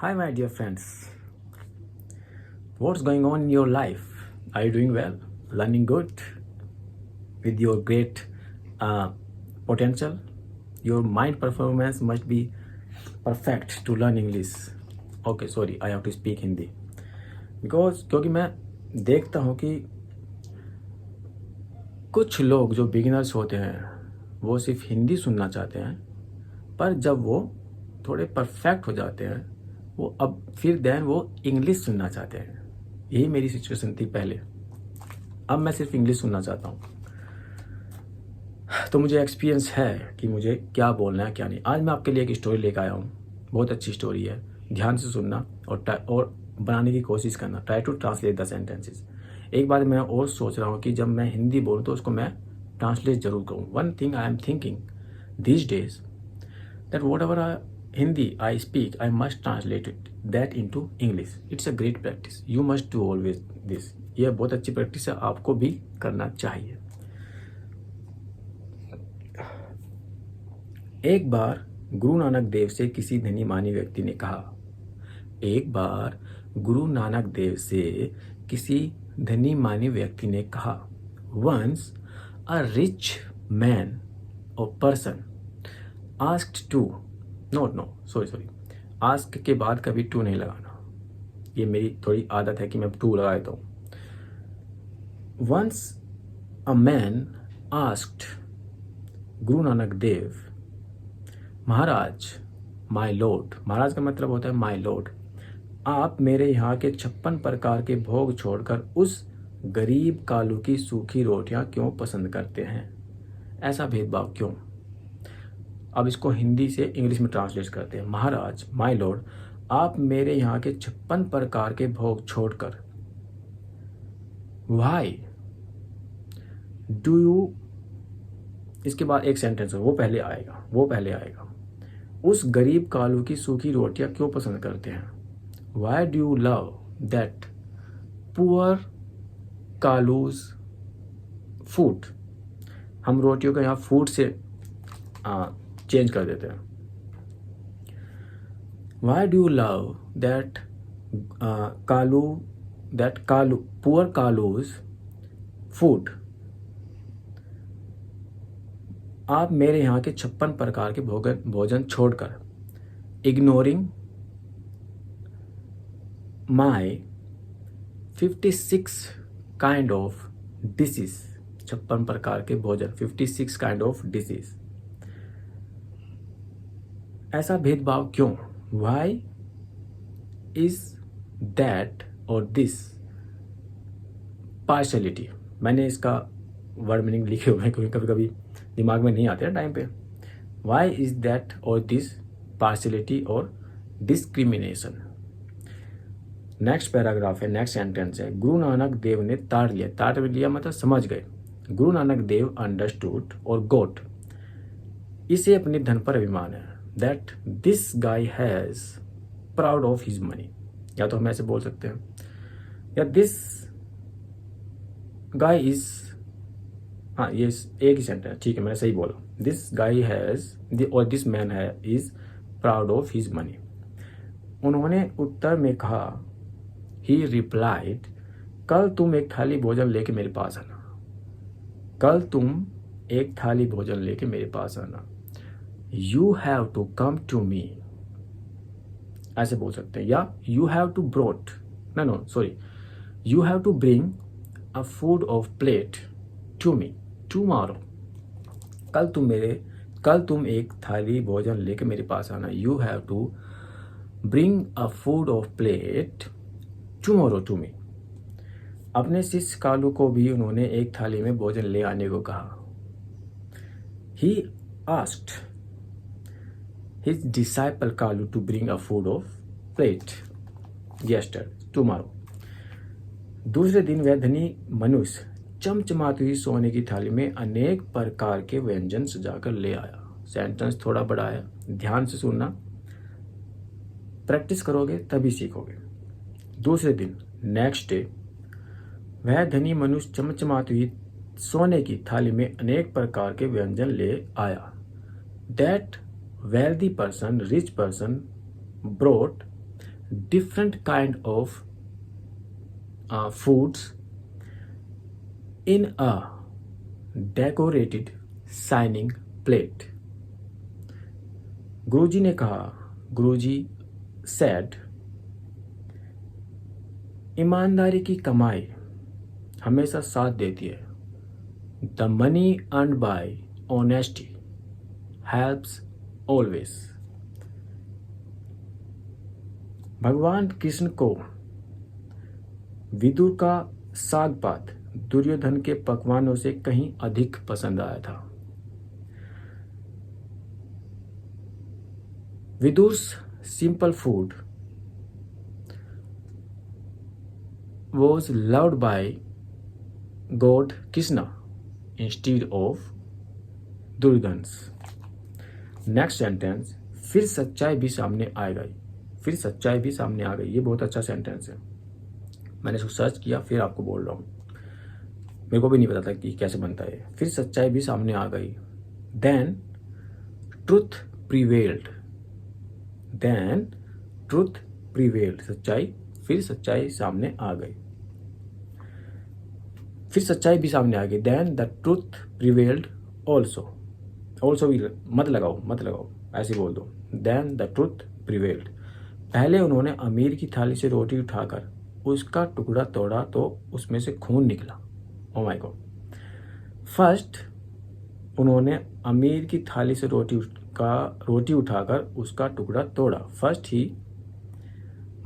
Hi, my dear friends. What's going on in your life? Are you doing well? Learning good? With your great uh, potential? Your mind performance must be perfect to learn English. Okay, sorry, I have to speak Hindi. क्योंकि मैं देखता हूँ कि कुछ लोग जो beginners होते हैं वो सिर्फ हिंदी सुनना चाहते हैं, पर जब वो थोड़े परफेक्ट हो जाते हैं वो अब फिर देन वो इंग्लिश सुनना चाहते हैं। यही मेरी सिचुएशन थी पहले। अब मैं सिर्फ इंग्लिश सुनना चाहता हूँ। तो मुझे एक्सपीरियंस है कि मुझे क्या बोलना है क्या नहीं। आज मैं आपके लिए एक स्टोरी लेकर आया हूँ। बहुत अच्छी स्टोरी है, ध्यान से सुनना और बनाने की कोशिश करना। Try to translate the sentences. एक बार मैं और सोच रहा हूँ कि जब मैं हिंदी बोलूँ तो उसको मैं ट्रांसलेट जरूर करूँ। One thing I am thinking these days that whatever Hindi I speak, I must translate that into English. It's a great practice. You must do always this. यह बहुत अच्छी प्रैक्टिस है, आपको भी करना चाहिए। एक बार गुरु नानक देव से किसी धनी मानी व्यक्ति ने कहा। एक बार गुरु नानक देव से किसी धनी मानी व्यक्ति ने कहा, Once a rich man or person asked to sorry ask के बाद कभी टू नहीं लगाना। ये मेरी थोड़ी आदत है कि मैं टू लगा देता हूँ। Once a man asked Guru Nanak Dev, Maharaj, my lord, महाराज का मतलब होता है माई लॉर्ड, आप मेरे यहाँ के 56 प्रकार के भोग छोड़कर उस गरीब कालू की सूखी रोटियां क्यों पसंद करते हैं? ऐसा भेदभाव क्यों? अब इसको हिंदी से इंग्लिश में ट्रांसलेट करते हैं। महाराज, माई लॉर्ड, आप मेरे यहाँ के 56 प्रकार के भोग छोड़कर, वाई डू यू, इसके बाद एक सेंटेंस है, वो पहले आएगा। उस गरीब कालू की सूखी रोटियां क्यों पसंद करते हैं? Why do you love that poor कालूज फूड। हम रोटियों को यहाँ फूड से चेंज कर देते हैं। Why do you love that poor कालूज फूड। आप मेरे यहाँ के 56 प्रकार के भोजन छोड़कर, ignoring my 56 kind of dishes, 56 प्रकार के भोजन, 56 काइंड ऑफ डिशेज। ऐसा भेदभाव क्यों? वाई इज दैट और दिस पार्शलिटी। मैंने इसका वर्ड मीनिंग लिखे हुए हैं क्योंकि कभी कभी दिमाग में नहीं आते ना टाइम पे। वाई इज दैट और दिस पार्शलिटी और डिस्क्रिमिनेशन। नेक्स्ट पैराग्राफ है, नेक्स्ट सेंटेंस है, गुरु नानक देव ने ताड़ लिया मतलब समझ गए। गुरु नानक देव अंडरस्टूड और गोट, इसे अपने धन पर अभिमान है। That this guy has proud of his money, या तो हम ऐसे बोल सकते हैं, या दिस गाय इज, हाँ ये एक ही सेंटेंस, ठीक है मैंने सही बोला। दिस गाय हैज और दिस मैन है is proud of his money. उन्होंने उत्तर में कहा, ही रिप्लाइड, कल तुम एक थाली भोजन लेके मेरे पास आना। कल तुम एक थाली भोजन लेके मेरे पास आना। You have to come to me, ऐसे बोल सकते हैं, या you have to brought, you have to bring a food of plate to me tomorrow. कल तुम एक थाली भोजन लेके मेरे पास आना। You have to bring a food of plate tomorrow to me. अपने शिष्य कालू को भी उन्होंने एक थाली में भोजन ले आने को कहा। He asked his disciple Kalu to bring a food of plate yesterday tomorrow. दूसरे दिन वह धनी मनुष्य चमचमाती हुई सोने की थाली में अनेक प्रकार के व्यंजन सजाकर ले आया। सेंटेंस थोड़ा बड़ा है, ध्यान से सुनना, प्रैक्टिस करोगे तभी सीखोगे। दूसरे दिन, नेक्स्ट डे, वह धनी मनुष्य चमचमाती हुई सोने की थाली में अनेक प्रकार के व्यंजन ले आया। That wealthy person, rich person brought different kind of foods in a decorated shining plate. गुरुजी ने कहा, गुरुजी said, ईमानदारी की कमाई हमेशा साथ देती है. The money earned by honesty helps always. भगवान कृष्ण को विदुर का साग पात दुर्योधन के पकवानों से कहीं अधिक पसंद आया था. Vidur's simple food was loved by God Krishna instead of Duryodhan's. Next sentence, फिर सच्चाई भी सामने आ गई. फिर सच्चाई भी सामने आ गई, ये बहुत अच्छा सेंटेंस है. मैंने इसको सर्च किया, फिर आपको बोल रहा हूँ. मेरे को भी नहीं पता था कि कैसे बनता है. फिर सच्चाई भी सामने आ गई. Then truth prevailed. Then truth prevailed. सच्चाई, फिर सच्चाई सामने आ गई. फिर सच्चाई भी सामने आ गई. Then the truth prevailed also. Also भी मत लगाओ, ऐसे बोल दो. Then the truth prevailed. पहले उन्होंने अमीर की थाली से रोटी उठाकर उसका टुकड़ा तोड़ा तो उसमें से खून निकला. Oh my God. फर्स्ट उन्होंने अमीर की थाली से रोटी उठाकर उसका टुकड़ा तोड़ा. First he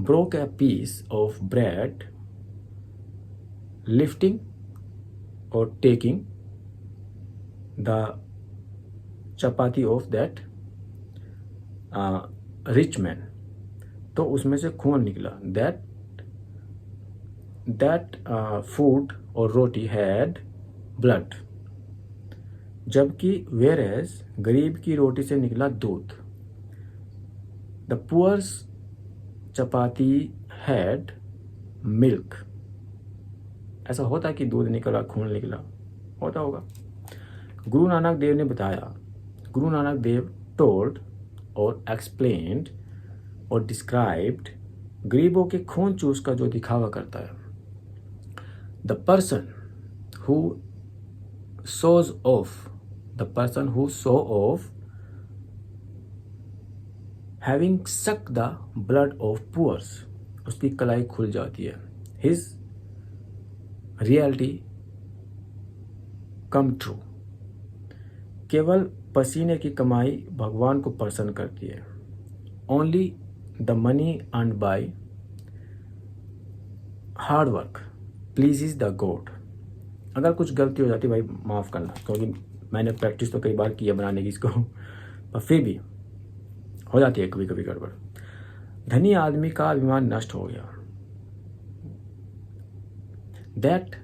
broke a piece of bread, lifting or taking the chapati of that rich man. तो उसमें से खून निकला. that food और रोटी had blood. जबकि whereas गरीब की रोटी से निकला दूध. the poor's chapati had milk. ऐसा होता कि दूध निकला खून निकला, होता होगा. गुरु नानक देव ने बताया. गुरु नानक देव told और explained और डिस्क्राइब्ड गरीबों के खून चूस का जो दिखावा करता है. The person who shows off having sucked the blood of poor. उसकी कलाई खुल जाती है. his reality come true. केवल पसीने की कमाई भगवान को प्रसन्न करती है. only the money earned by hard work pleases the God. अगर कुछ गलती हो जाती भाई माफ़ करना, क्योंकि मैंने प्रैक्टिस तो कई बार की है बनाने की इसको, पर फिर भी हो जाती है कभी कभी गड़बड़. धनी आदमी का अभिमान नष्ट हो गया. That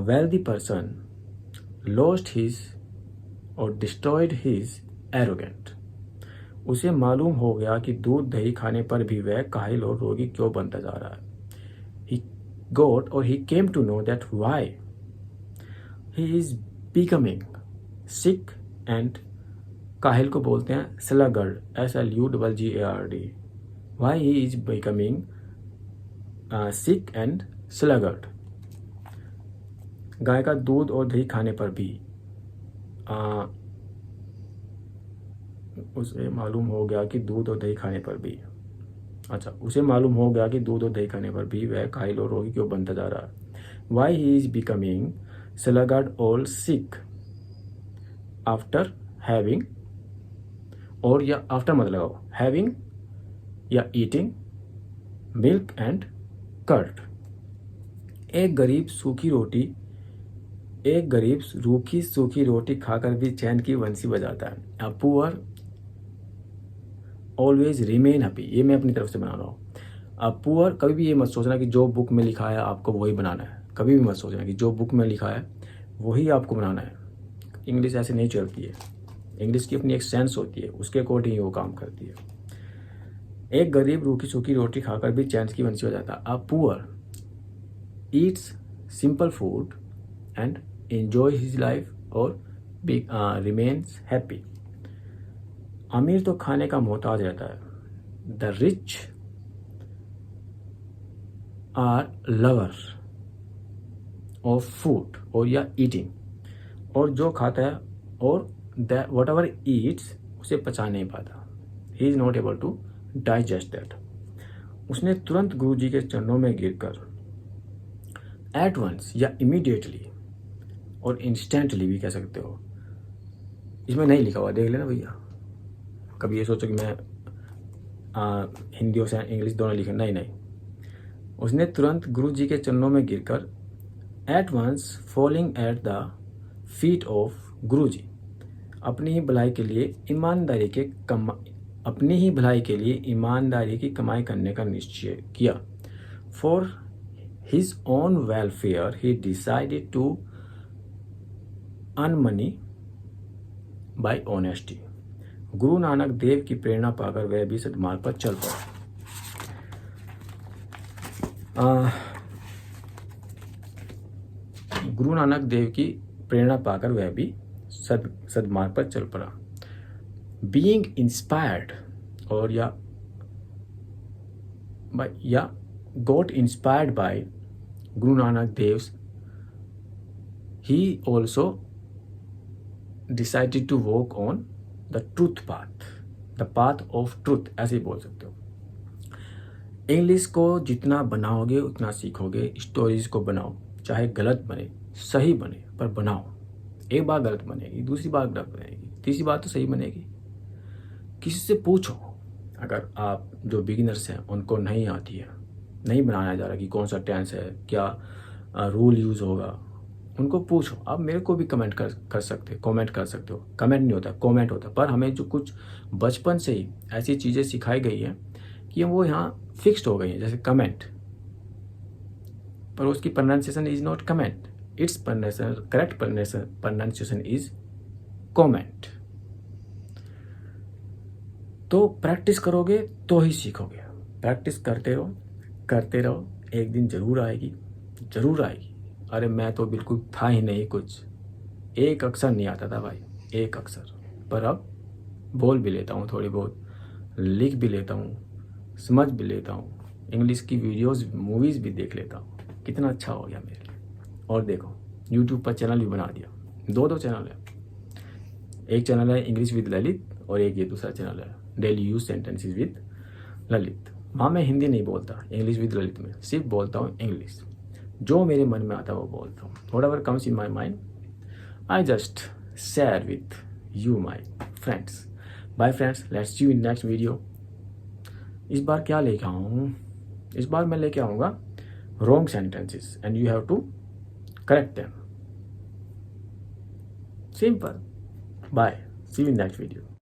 wealthy person lost his और destroyed his arrogant. उसे मालूम हो गया कि दूध दही खाने पर भी वह काहिल और रोगी क्यों बनता जा रहा है. He got or he came to know that why he is becoming sick and काहिल को बोलते हैं sluggard, sluggard. Why he is becoming sick and sluggard. गाय का दूध और दही खाने पर भी उसे मालूम हो गया कि दूध और दही खाने पर भी उसे मालूम हो गया कि दूध और दही खाने पर भी वह काहिल और रोगी क्यों बनता जा रहा है. Why he is becoming sluggard or sick after having और या आफ्टर मत लगाओ, हैविंग या ईटिंग मिल्क एंड कर्ड. एक गरीब रूखी सूखी रोटी खाकर भी चैन की बंसी बजाता है. A poor always remain happy. ये मैं अपनी तरफ से बना रहा हूँ. अ पुअर, कभी भी ये मत सोचना कि जो बुक में लिखा है आपको वही बनाना है. कभी भी मत सोचना कि जो बुक में लिखा है वही आपको बनाना है. इंग्लिश ऐसे नहीं चलती है. इंग्लिश की अपनी एक सेंस होती है, उसके अकॉर्डिंग वो काम करती है. एक गरीब रूखी सूखी रोटी खाकर भी चैन की बंसी बजाता है. A poor eats simple food and enjoy his life और रिमेन्स हैप्पी. अमीर तो खाने का मोहताज रहता है. The rich are lover of food और या ईटिंग, और जो खाता है और वट एवर ईट्स उसे पचा नहीं पाता, he is not able to digest that. उसने तुरंत गुरु जी के चरणों में गिरकर एट वंस या इमीडिएटली और इंस्टेंटली भी कह सकते हो, इसमें नहीं लिखा हुआ, देख लेना भैया, कभी ये सोचो कि मैं हिंदी और इंग्लिश दोनों लिखे, नहीं नहीं। उसने तुरंत गुरु जी के चरणों में गिरकर at once falling at the feet of Guru ji, अपनी ही भलाई के लिए ईमानदारी की कमाई करने का निश्चय किया। For his own welfare he decided to earn money by honesty. Guru Nanak देव की प्रेरणा पाकर वह भी सद्मार्ग पर चल पड़ा। गुरु नानक देव की प्रेरणा पाकर वह भी सद्मार्ग पर चल पड़ा। बीइंग इंस्पायर्ड और या got inspired by Guru Nanak Dev, he also decided to walk on the truth path, the path of truth, ऐसे ही बोल सकते हो। इंग्लिश को जितना बनाओगे उतना सीखोगे। स्टोरीज को बनाओ, चाहे गलत बने सही बने, पर बनाओ। एक बार गलत बनेगी, दूसरी बार गलत बनेगी, तीसरी बार तो सही बनेगी। किसी से पूछो, अगर आप जो बिगिनर्स हैं उनको नहीं आती है, नहीं बनाया जा रहा कि कौन सा टेंस है, क्या रूल यूज़ होगा, उनको पूछो। आप मेरे को भी कमेंट कर सकते, कमेंट कर सकते हो। कमेंट नहीं होता, कमेंट होता। पर हमें जो कुछ बचपन से ही ऐसी चीज़ें सिखाई गई हैं कि वो यहाँ फिक्स्ड हो गई हैं, जैसे कमेंट, पर उसकी pronunciation is not comment, it's correct pronunciation is comment. तो प्रैक्टिस करोगे तो ही सीखोगे। प्रैक्टिस करते रहो, एक दिन जरूर आएगी, जरूर आएगी। अरे मैं तो बिल्कुल था ही नहीं कुछ, एक अक्षर नहीं आता था भाई, एक अक्षर, पर अब बोल भी लेता हूँ, थोड़ी बहुत लिख भी लेता हूँ, समझ भी लेता हूँ, इंग्लिश की वीडियोस मूवीज़ भी देख लेता हूँ। कितना अच्छा हो गया मेरे लिए। और देखो यूट्यूब पर चैनल भी बना दिया, दो चैनल है। एक चैनल है इंग्लिश विद ललित और एक ये दूसरा चैनल है daily use sentences with Lalit. वहाँ मैं हिंदी नहीं बोलता, इंग्लिश विद ललित में सिर्फ बोलता हूँ इंग्लिश। जो मेरे मन में आता है वो बोलता हूँ। Whatever comes in my mind I just share with you my friends. Bye friends, let's see you in next video. इस बार क्या लेके आऊँ? इस बार मैं लेके आऊँगा wrong sentences and you have to correct them. Simple. Bye. See you in next video.